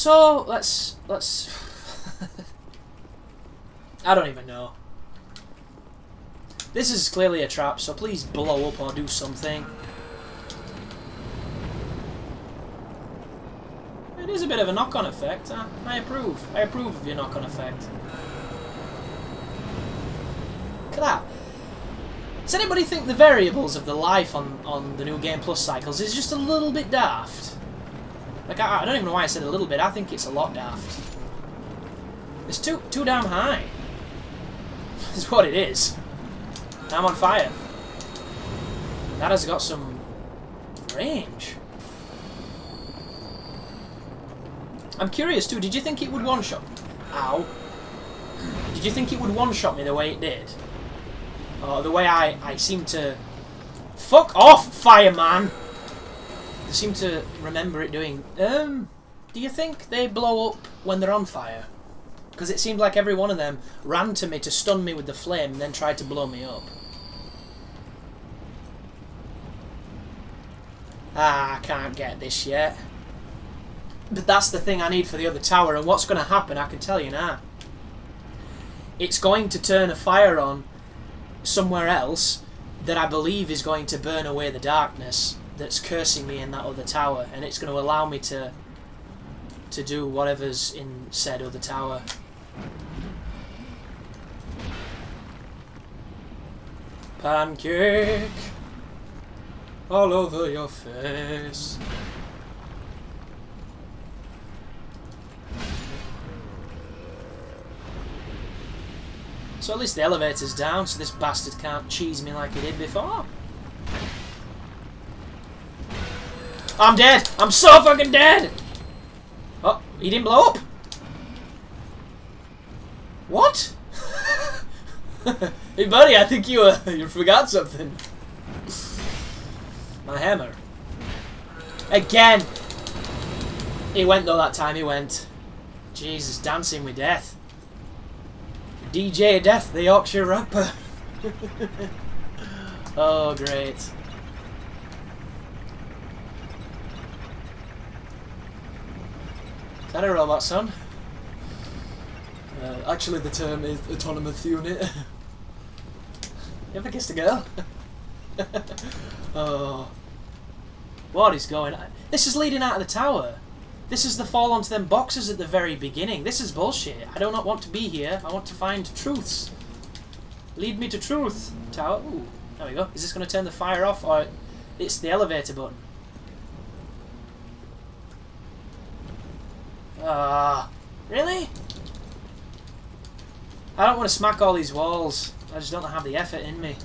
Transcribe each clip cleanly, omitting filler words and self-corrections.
So, let's... I don't even know. This is clearly a trap, so please blow up or do something. It is a bit of a knock-on effect. I approve. I approve of your knock-on effect. Look at that. Does anybody think the variables of the life on the new Game Plus cycles is just a little bit daft? Like, I don't even know why I said a little bit. I think it's a lot daft. It's too damn high. That's what it is. I'm on fire. That has got some range. I'm curious too, did you think it would one-shot? Ow. Did you think it would one-shot me the way it did? Or the way I seem to... Fuck off, fireman! I seem to remember it doing... Do you think they blow up when they're on fire? Because it seemed like every one of them ran to me to stun me with the flame and then tried to blow me up. Ah, I can't get this yet. But that's the thing I need for the other tower, and what's going to happen, I can tell you now. It's going to turn a fire on somewhere else that I believe is going to burn away the darkness that's cursing me in that other tower, and it's going to allow me to do whatever's in said other tower. Pancake all over your face. So at least the elevator's down, so this bastard can't cheese me like he did before. I'm dead! I'm so fucking dead! Oh, he didn't blow up! What? Hey buddy, I think you forgot something. My hammer. Again! He went though that time, he went. Jesus, dancing with death. DJ Death, the Yorkshire rapper. Oh, great. Is that a robot, son? Actually, the term is autonomous unit. You ever kissed a girl? Oh. What is going on? This is leading out of the tower. This is the fall onto them boxes at the very beginning. This is bullshit. I do not want to be here. I want to find truths. Lead me to truth, tower. Ooh, there we go. Is this going to turn the fire off, or it's the elevator button? Really? I don't want to smack all these walls. I just don't have the effort in me.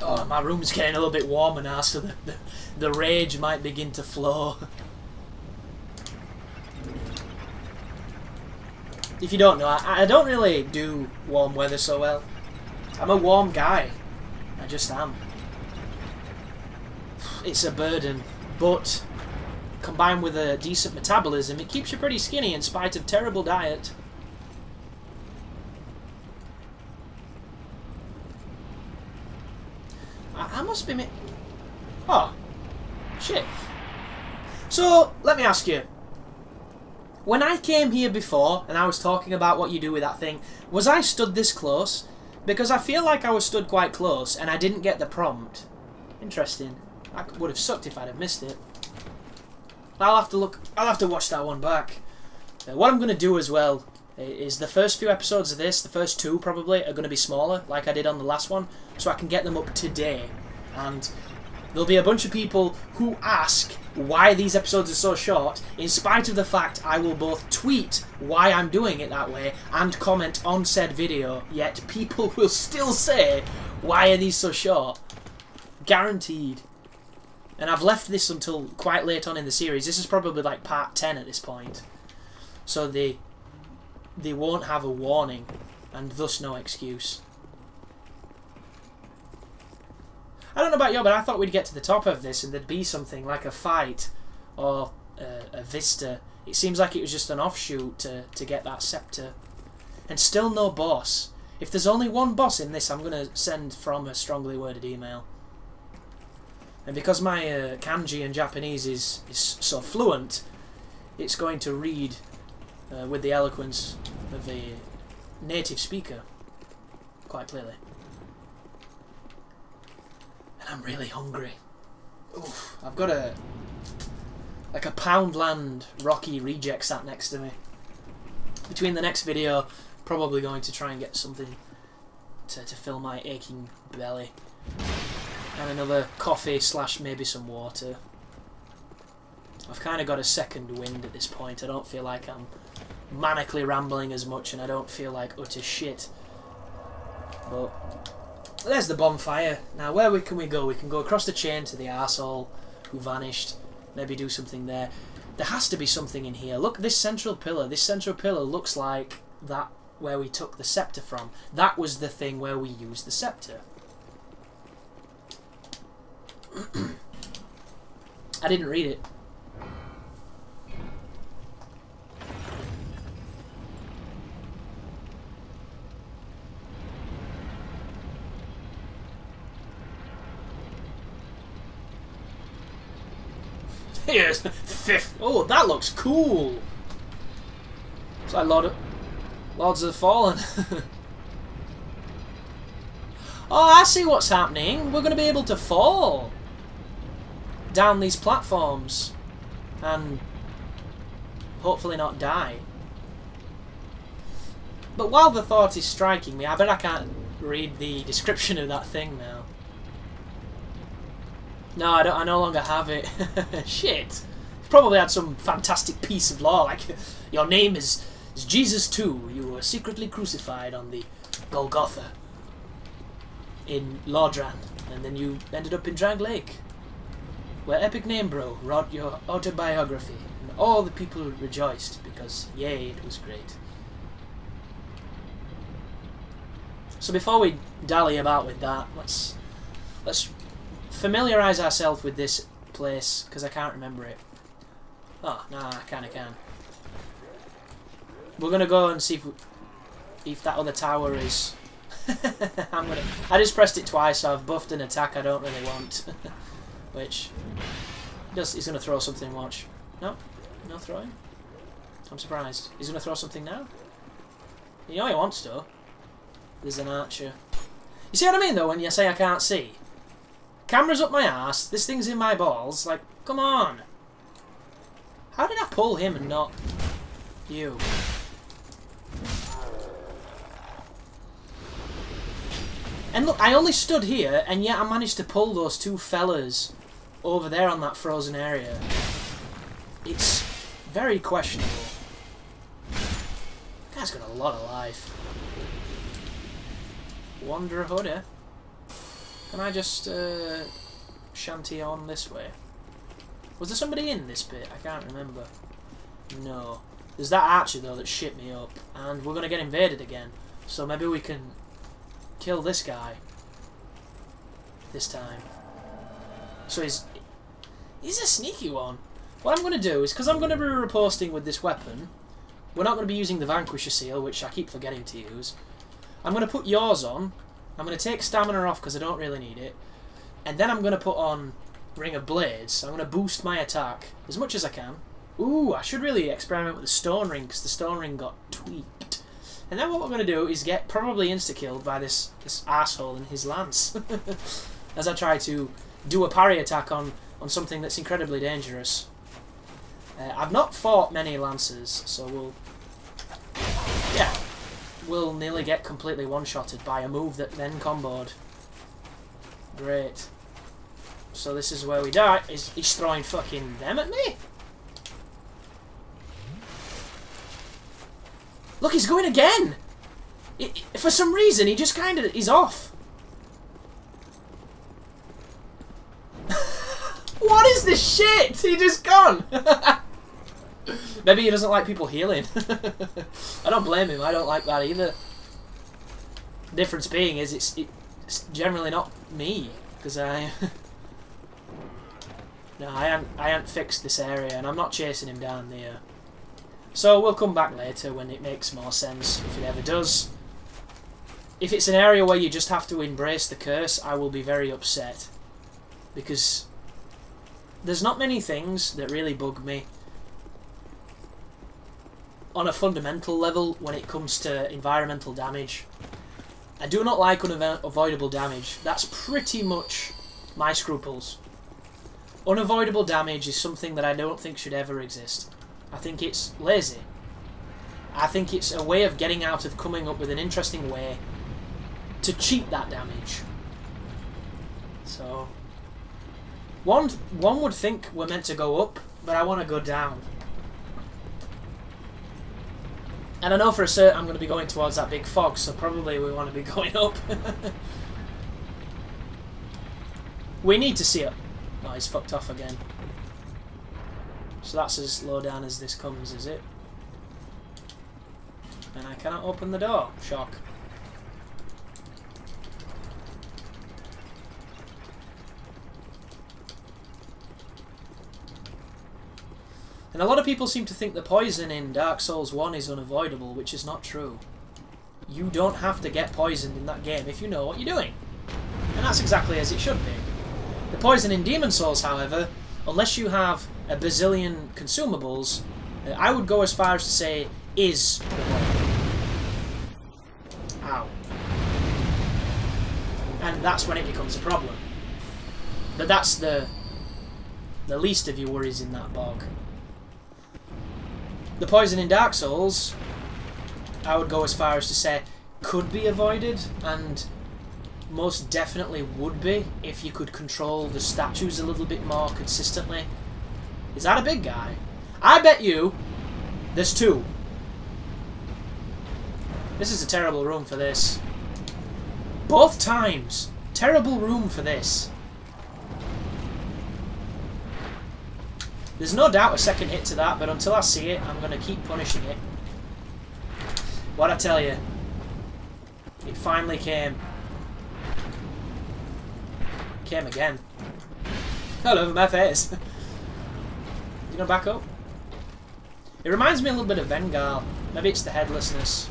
Oh, my room's getting a little bit warmer now, so the rage might begin to flow. If you don't know, I don't really do warm weather so well. I'm a warm guy. I just am. It's a burden, but combined with a decent metabolism, it keeps you pretty skinny in spite of terrible diet. I must be... Oh. Shit. So, let me ask you. When I came here before, and I was talking about what you do with that thing, was I stood this close? Because I feel like I was stood quite close, and I didn't get the prompt. Interesting. I would have sucked if I'd have missed it. I'll have to watch that one back. What I'm going to do as well is the first few episodes of this, the first two probably, are going to be smaller, like I did on the last one, so I can get them up today. And there'll be a bunch of people who ask why these episodes are so short, in spite of the fact I will both tweet why I'm doing it that way and comment on said video, yet people will still say, why are these so short? Guaranteed. And I've left this until quite late on in the series. This is probably like part 10 at this point. So they won't have a warning, and thus no excuse. I don't know about you, but I thought we'd get to the top of this and there'd be something like a fight or a vista. It seems like it was just an offshoot to get that scepter. And still no boss. If there's only one boss in this, I'm going to send from a strongly worded email. And because my kanji and Japanese is so fluent, it's going to read with the eloquence of a native speaker quite clearly. And I'm really hungry. Oof, I've got a Poundland Rocky reject sat next to me. Between the next video, probably going to try and get something to fill my aching belly. And another coffee / maybe some water. I've kind of got a second wind at this point. I don't feel like I'm manically rambling as much, and I don't feel like utter shit. But there's the bonfire. Now where can we go? We can go across the chain to the arsehole who vanished. Maybe do something there. There has to be something in here. Look, this central pillar. This central pillar looks like that where we took the scepter from. That was the thing where we used the scepter. I didn't read it. Yes, fifth. Oh, that looks cool. It's like Lords of the Fallen. Oh, I see what's happening. We're going to be able to fall down these platforms and hopefully not die. But while the thought is striking me, I bet I can't read the description of that thing now. No, I no longer have it. Shit. Probably had some fantastic piece of law, like your name is Jesus too. You were secretly crucified on the Golgotha in Lordran, and then you ended up in Drangleic, where Epic Name Bro wrote your autobiography, and all the people rejoiced because, yay, it was great. So before we dally about with that, let's familiarise ourselves with this place, because I can't remember it. Oh, nah, I kinda can. We're gonna go and see if that other tower is... I just pressed it twice, so I've buffed an attack I don't really want. Which... he's gonna throw something, watch. No? No throwing? I'm surprised. He's gonna throw something now? You know he wants to. There's an archer. You see what I mean though when you say I can't see? Camera's up my ass, this thing's in my balls, like, come on! How did I pull him and not you? And look, I only stood here, and yet I managed to pull those two fellas over there on that frozen area. It's very questionable. The guy's got a lot of life. Wanderer hood, eh? Can I just shanty on this way? Was there somebody in this bit? I can't remember. No. There's that archer though that shit me up, and we're gonna get invaded again. So maybe we can kill this guy this time. So he's a sneaky one. What I'm gonna do is, because I'm gonna be riposting with this weapon, we're not gonna be using the Vanquisher Seal, which I keep forgetting to use. I'm gonna put yours on. I'm going to take stamina off because I don't really need it. And then I'm going to put on Ring of Blades. I'm going to boost my attack as much as I can. Ooh, I should really experiment with the Stone Ring because the Stone Ring got tweaked. And then what we're going to do is get probably insta-killed by this arsehole in his lance. As I try to do a parry attack on something that's incredibly dangerous. I've not fought many lances, so we'll... yeah. Will nearly get completely one-shotted by a move that then comboed. Great. So this is where we die. He's throwing fucking them at me? Look, he's going again! For some reason, he just kind of... he's off. What is this shit? He just gone! Maybe he doesn't like people healing. I don't blame him, I don't like that either. The difference being is it's generally not me, because I... no, I haven't fixed this area, and I'm not chasing him down there. So we'll come back later when it makes more sense, if it ever does. If it's an area where you just have to embrace the curse, I will be very upset. Because there's not many things that really bug me on a fundamental level when it comes to environmental damage. I do not like unavoidable damage. That's pretty much my scruples. Unavoidable damage is something that I don't think should ever exist. I think it's lazy. I think it's a way of getting out of coming up with an interesting way to cheat that damage. So, one would think we're meant to go up, but I want to go down. And I know for a certain I'm going to be going towards that big fog, so probably we want to be going up. We need to see it. Oh, he's fucked off again. So that's as low down as this comes, is it? And I cannot open the door. Shock. And a lot of people seem to think the poison in Dark Souls 1 is unavoidable, which is not true. You don't have to get poisoned in that game if you know what you're doing. And that's exactly as it should be. The poison in Demon Souls, however, unless you have a bazillion consumables, I would go as far as to say is unavoidable. Ow. And that's when it becomes a problem. But that's the least of your worries in that bog. The poison in Dark Souls, I would go as far as to say, could be avoided, and most definitely would be if you could control the statues a little bit more consistently. Is that a big guy? I bet you there's two. This is a terrible room for this. Both times. Terrible room for this. There's no doubt a second hit to that, but until I see it, I'm going to keep punishing it. What I tell you, it finally came. Came again. All over my face. You gonna back up? It reminds me a little bit of Vengal. Maybe it's the headlessness.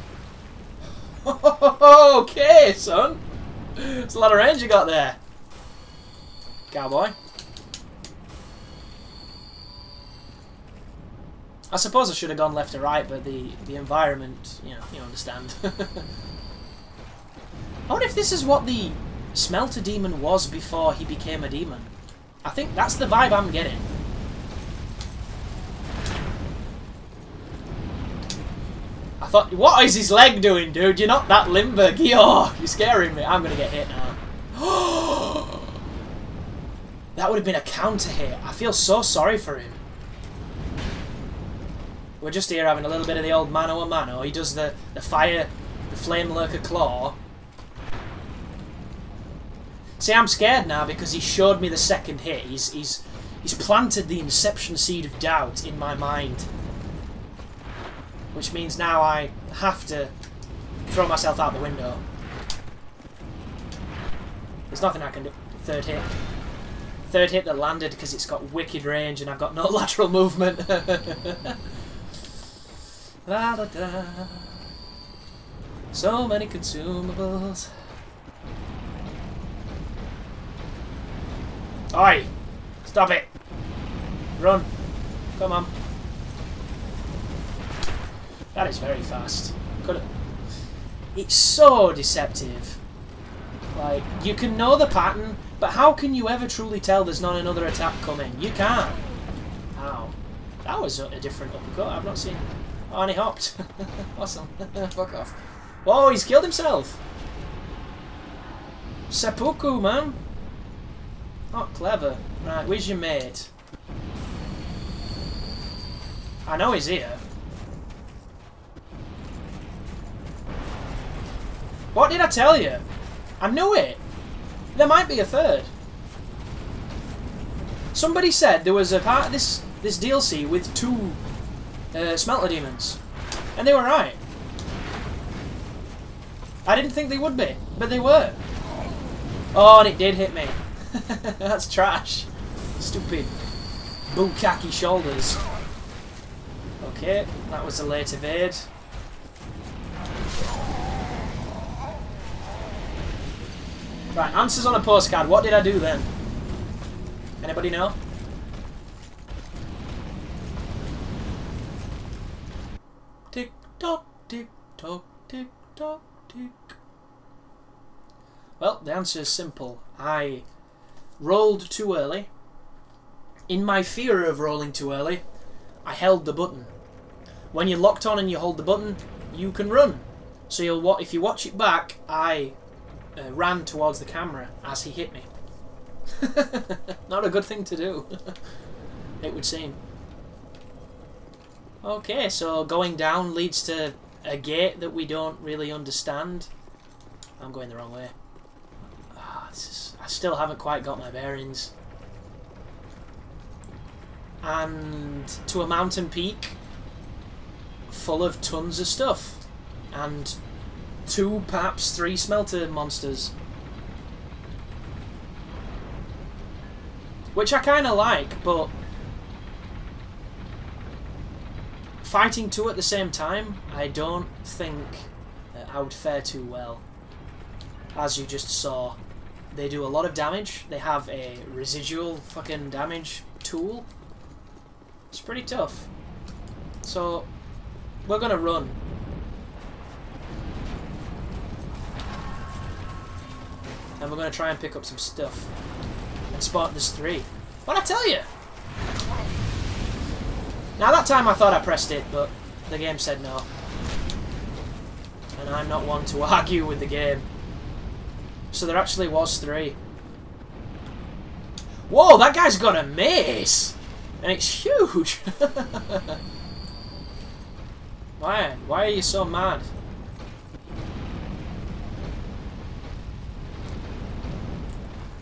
Okay, son. It's a lot of range you got there, cowboy. I suppose I should have gone left or right, but the environment, you know, you understand. I wonder if this is what the Smelter Demon was before he became a demon. I think that's the vibe I'm getting. I thought, what is his leg doing, dude? You're not that limber. Oh, you're scaring me. I'm going to get hit now. That would have been a counter hit. I feel so sorry for him. We're just here having a little bit of the old mano a mano. He does the fire, the flame lurker claw. See, I'm scared now because he showed me the second hit. He's planted the inception seed of doubt in my mind. Which means now I have to throw myself out the window. There's nothing I can do. Third hit. Third hit that landed because it's got wicked range and I've got no lateral movement. La da da. So many consumables. Oi! Stop it! Run! Come on. That is very fast. Could have... It's so deceptive. Like, you can know the pattern, but how can you ever truly tell there's not another attack coming? You can't. Ow. That was a different uppercut. I've not seen... Oh, and he hopped. Awesome. Fuck off. Whoa, he's killed himself. Seppuku, man. Not clever. Right, where's your mate? I know he's here. What did I tell you? I knew it. There might be a third. Somebody said there was a part of this DLC with two Smelter Demons. And they were right. I didn't think they would be, but they were. Oh, and it did hit me. That's trash. Stupid bukkake shoulders. Okay, that was a late evade. Right, answers on a postcard. What did I do then? Anybody know? Tock, tick, tock, tick, tock, tick. Well, the answer is simple. I rolled too early. In my fear of rolling too early, I held the button. When you're locked on and you hold the button, you can run. So if you watch it back, I ran towards the camera as he hit me. Not a good thing to do, it would seem. Okay, so going down leads to a gate that we don't really understand. I'm going the wrong way. I still haven't quite got my bearings. And to a mountain peak full of tons of stuff. And 2, perhaps 3 smelter monsters. Which I kind of like, but fighting 2 at the same time, I don't think I would fare too well. As you just saw, they do a lot of damage. They have a residual fucking damage tool. It's pretty tough. So, we're gonna run. And we're gonna try and pick up some stuff. And spot there's 3. What'd I tell you? Now that time I thought I pressed it, but the game said no. And I'm not one to argue with the game. So there actually was 3. Whoa, that guy's got a mace! And it's huge! Why? Why are you so mad?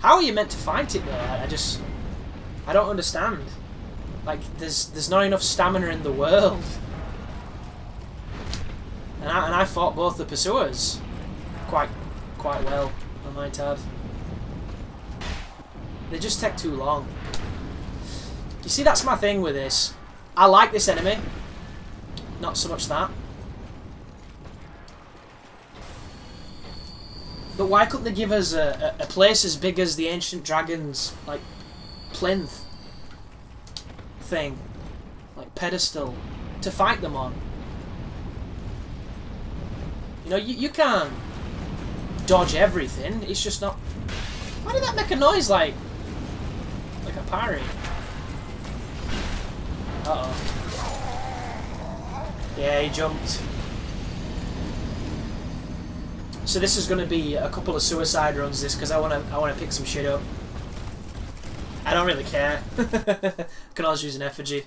How are you meant to fight it though? I don't understand. Like, there's not enough stamina in the world. And I fought both the pursuers quite well, I might add. They just take too long. You see, that's my thing with this. I like this enemy. Not so much that. But why couldn't they give us a place as big as the ancient dragon's, like, plinth thing? Like, pedestal. To fight them on. You know, you can't dodge everything. It's just not... Why did that make a noise like a parry? Uh-oh. Yeah, he jumped. So this is going to be a couple of suicide runs, this, because I want to pick some shit up. I don't really care. I can always use an effigy.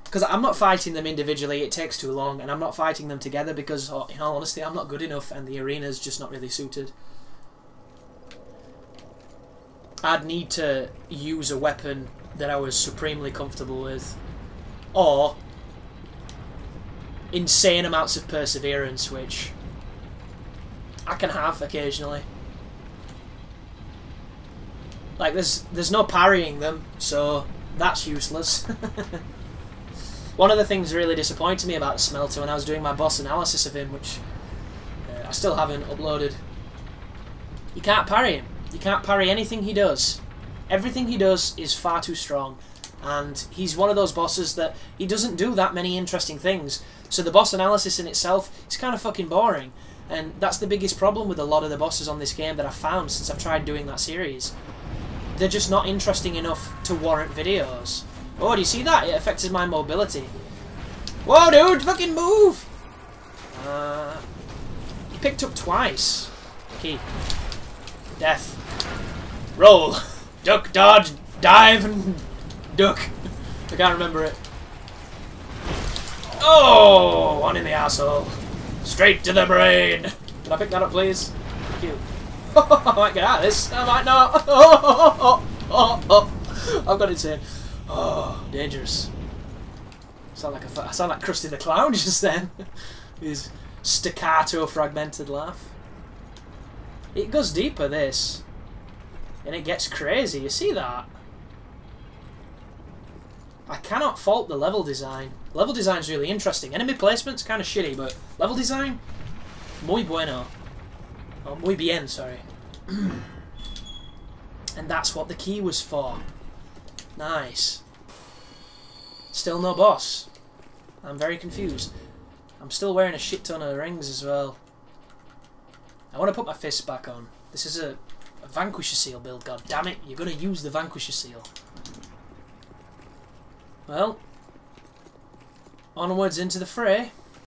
Because I'm not fighting them individually, it takes too long, and I'm not fighting them together because, in all honesty, I'm not good enough and the arena's just not really suited. I'd need to use a weapon that I was supremely comfortable with. Or insane amounts of perseverance, which I can have occasionally. Like, there's no parrying them, so that's useless. One of the things that really disappointed me about the Smelter when I was doing my boss analysis of him, which I still haven't uploaded, you can't parry him. You can't parry anything he does. Everything he does is far too strong. And he's one of those bosses that he doesn't do that many interesting things. So the boss analysis in itself is kind of fucking boring. And that's the biggest problem with a lot of the bosses on this game that I've found since I've tried doing that series. They're just not interesting enough to warrant videos. Oh, do you see that? It affected my mobility. Whoa, dude! Fucking move! He picked up twice. Key. Death. Roll. Duck, dodge, dive, and duck. I can't remember it. Oh! One in the asshole. Straight to the brain. Can I pick that up, please? Thank you. I might get out of this. I might not. I've got insane. Oh, dangerous. I sound like Krusty the Clown just then. His staccato, fragmented laugh. It goes deeper, this. And it gets crazy. You see that? I cannot fault the level design. Level design's really interesting. Enemy placement's kind of shitty, but level design? Muy bueno. Oh, muy bien, sorry. And that's what the key was for. Nice. Still no boss. I'm very confused. I'm still wearing a shit ton of rings as well. I want to put my fists back on. This is a Vanquisher Seal build, god damn it. You're going to use the Vanquisher Seal. Well, onwards into the fray.